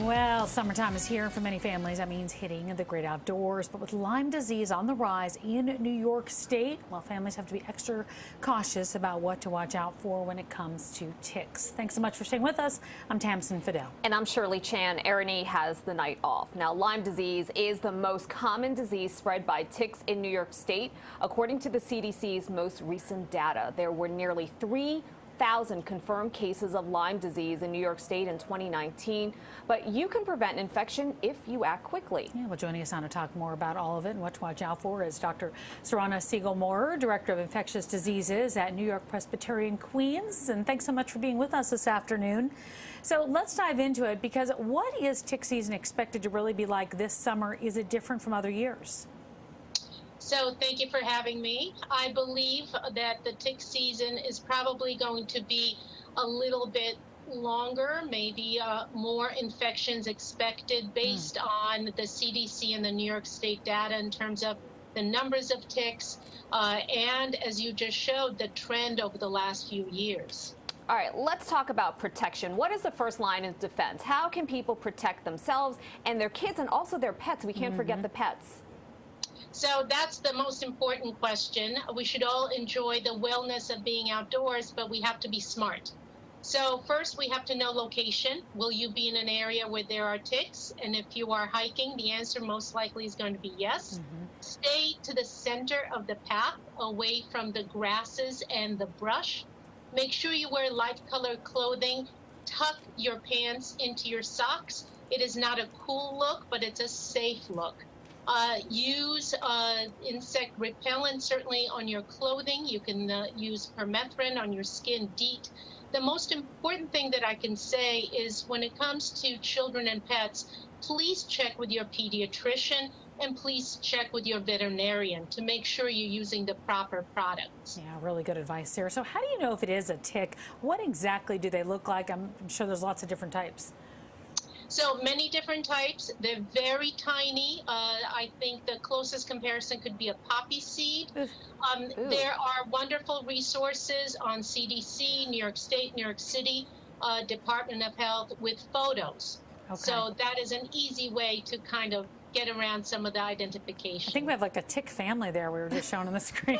Well, summertime is here for many families. That means hitting the great outdoors. But with Lyme disease on the rise in New York State, well, families have to be extra cautious about what to watch out for when it comes to ticks. Thanks so much for staying with us. I'm Tamsin Fidel. And I'm Shirley Chan. Ernie has the night off. Now, Lyme disease is the most common disease spread by ticks in New York State. According to the CDC's most recent data, there were nearly 3,000 confirmed cases of Lyme disease in New York State in 2019. But you can prevent infection if you act quickly. Yeah, well, joining us now to talk more about all of it and what to watch out for is Dr. Sarana Siegel-Moorer, Director of Infectious Diseases at New York Presbyterian Queens. And thanks so much for being with us this afternoon. So let's dive into it, because what is tick season expected to really be like this summer? Is it different from other years? So thank you for having me. I believe that the tick season is probably going to be a little bit longer, maybe more infections expected based on the CDC and the New York State data in terms of the numbers of ticks and, as you just showed, the trend over the last few years. All right, let's talk about protection. What is the first line of defense? How can people protect themselves and their kids and also their pets? We can't forget the pets. So that's the most important question. We should all enjoy the wellness of being outdoors, but we have to be smart. So first, we have to know location. Will you be in an area where there are ticks? And if you are hiking, the answer most likely is going to be yes. Stay to the center of the path, away from the grasses and the brush. Make sure you wear light-colored clothing. Tuck your pants into your socks. It is not a cool look, but it's a safe look. Use insect repellent, certainly on your clothing. You can use permethrin on your skin, DEET. The most important thing that I can say is when it comes to children and pets, please check with your pediatrician and please check with your veterinarian to make sure you're using the proper products. Yeah, really good advice there. So how do you know if it is a tick? What exactly do they look like? I'm sure there's lots of different types. So many different types. They're very tiny. I think the closest comparison could be a poppy seed. There are wonderful resources on CDC, New York State, New York City, Department of Health with photos. Okay. So that is an easy way to kind of get around some of the identification. I think we have like a tick family there we were just showing on the screen.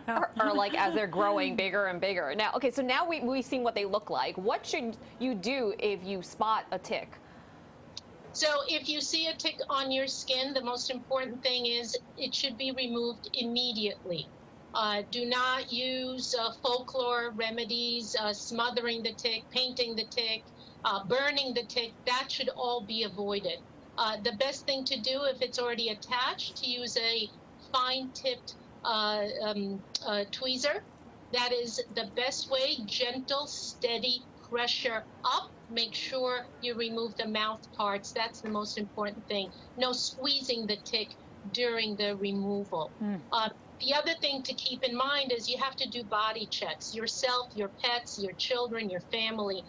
or like as they're growing bigger and bigger. Now, okay, so now we've seen what they look like. What should you do if you spot a tick? So if you see a tick on your skin, the most important thing is it should be removed immediately. Do not use folklore remedies, smothering the tick, painting the tick, burning the tick. That should all be avoided. The best thing to do, if it's already attached, to use a fine-tipped tweezer. That is the best way. Gentle, steady pressure up. Make sure you remove the mouth parts. That's the most important thing. No squeezing the tick during the removal. The other thing to keep in mind is you have to do body checks, yourself, your pets, your children, your family,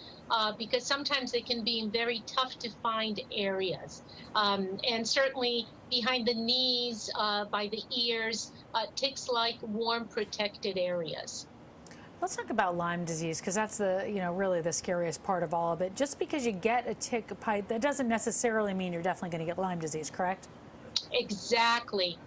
because sometimes they can be in very tough to find areas. And certainly behind the knees, by the ears, ticks like warm, protected areas. Let's talk about Lyme disease, because that's the, really the scariest part of all of it. Just because you get a tick bite, that doesn't necessarily mean you're definitely going to get Lyme disease, correct? Exactly.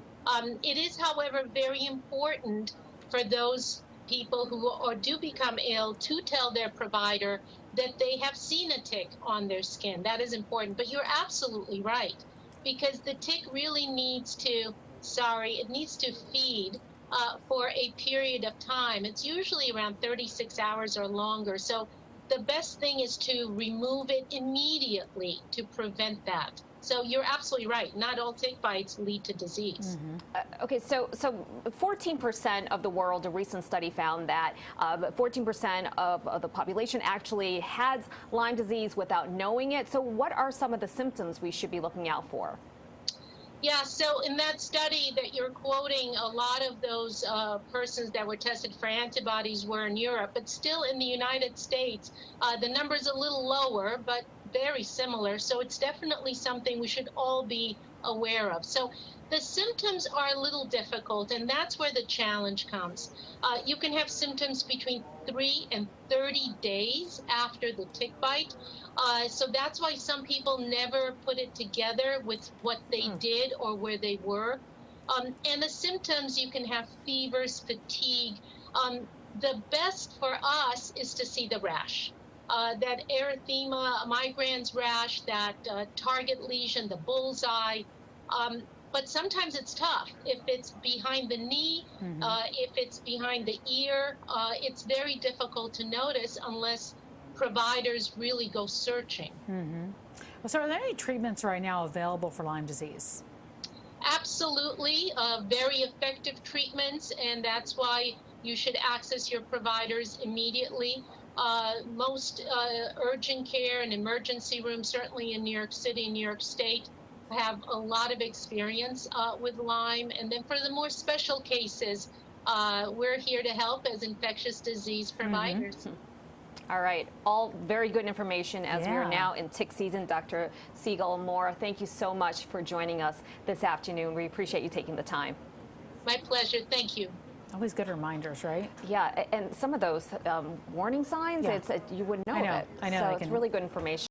It is, however, very important for those people who do become ill to tell their provider that they have seen a tick on their skin. That is important. But you're absolutely right, because the tick really needs to, it needs to feed for a period of time. It's usually around 36 hours or longer. So the best thing is to remove it immediately to prevent that. So you're absolutely right. Not all tick bites lead to disease. Okay, so 14% of the world, a recent study found that 14% of the population actually has Lyme disease without knowing it. So what are some of the symptoms we should be looking out for? Yeah, so in that study that you're quoting, a lot of those persons that were tested for antibodies were in Europe, but still in the United States, the number's a little lower, but very similar. So it's definitely something we should all be aware of. So the symptoms are a little difficult, and that's where the challenge comes. You can have symptoms between 3 and 30 days after the tick bite. So that's why some people never put it together with what they did or where they were. And the symptoms, you can have fevers, fatigue. The best for us is to see the rash. That erythema, migrans rash, that target lesion, the bullseye. But sometimes it's tough. If it's behind the knee, if it's behind the ear, it's very difficult to notice unless providers really go searching. Well, so are there any treatments right now available for Lyme disease? Absolutely, very effective treatments, and that's why you should access your providers immediately. Most urgent care and emergency rooms, certainly in New York City, New York State, have a lot of experience with Lyme. And then for the more special cases, we're here to help as infectious disease providers. All right, all very good information as we are now in tick season. Dr. Siegel-Moore, thank you so much for joining us this afternoon. We appreciate you taking the time. My pleasure. Thank you. Always good reminders, right? Yeah, and some of those warning signs, you wouldn't know of it. I know. So it's really good information.